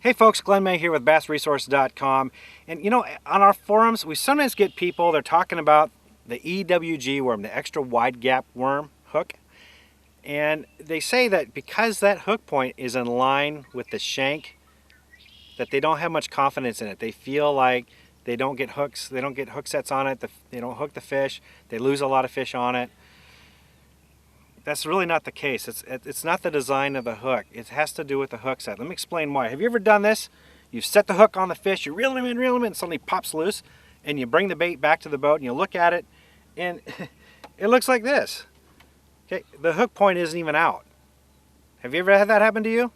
Hey folks, Glenn May here with BassResource.com. And you know, on our forums, we sometimes get people, they're talking about the EWG worm, the extra wide gap worm hook. And they say that because that hook point is in line with the shank, that they don't have much confidence in it. They feel like they don't get hooks, they don't get hook sets on it, they don't hook the fish, they lose a lot of fish on it. That's really not the case. It's not the design of the hook. It has to do with the hook set. Let me explain why. Have you ever done this? You set the hook on the fish, you reel him in, and suddenly pops loose, and you bring the bait back to the boat, and you look at it, and it looks like this. Okay, the hook point isn't even out. Have you ever had that happen to you?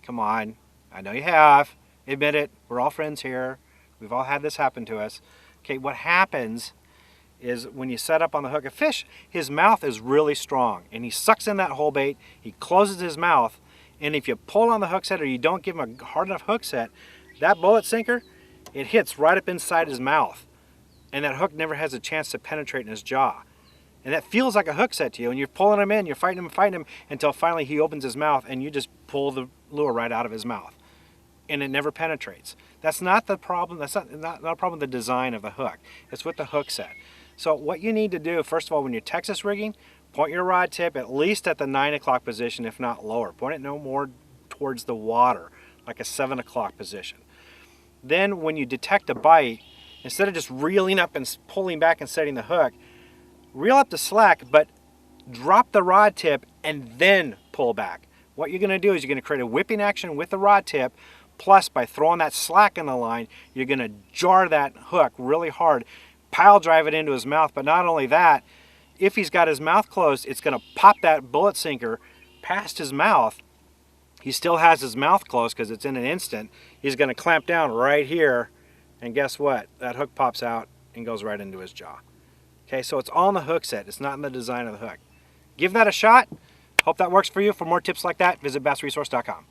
Come on, I know you have. Admit it. We're all friends here. We've all had this happen to us. Okay, what happens is when you set up on the hook, a fish, his mouth is really strong and he sucks in that whole bait, he closes his mouth, and if you pull on the hook set or you don't give him a hard enough hook set, that bullet sinker, it hits right up inside his mouth and that hook never has a chance to penetrate in his jaw. And that feels like a hook set to you, and you're pulling him in, you're fighting him until finally he opens his mouth and you just pull the lure right out of his mouth and it never penetrates. That's not the problem. That's not a problem with the design of the hook. It's with the hook set. So what you need to do, first of all, when you're Texas rigging, point your rod tip at least at the 9 o'clock position, if not lower. Point it no more towards the water, like a 7 o'clock position. Then when you detect a bite, instead of just reeling up and pulling back and setting the hook, reel up the slack, but drop the rod tip and then pull back. What you're going to do is you're going to create a whipping action with the rod tip, plus by throwing that slack in the line, you're going to jar that hook really hard, pile drive it into his mouth. But not only that, if he's got his mouth closed, it's going to pop that bullet sinker past his mouth. He still has his mouth closed because it's in an instant. He's going to clamp down right here, and guess what? That hook pops out and goes right into his jaw. Okay, so it's all in the hook set. It's not in the design of the hook. Give that a shot. Hope that works for you. For more tips like that, visit BassResource.com.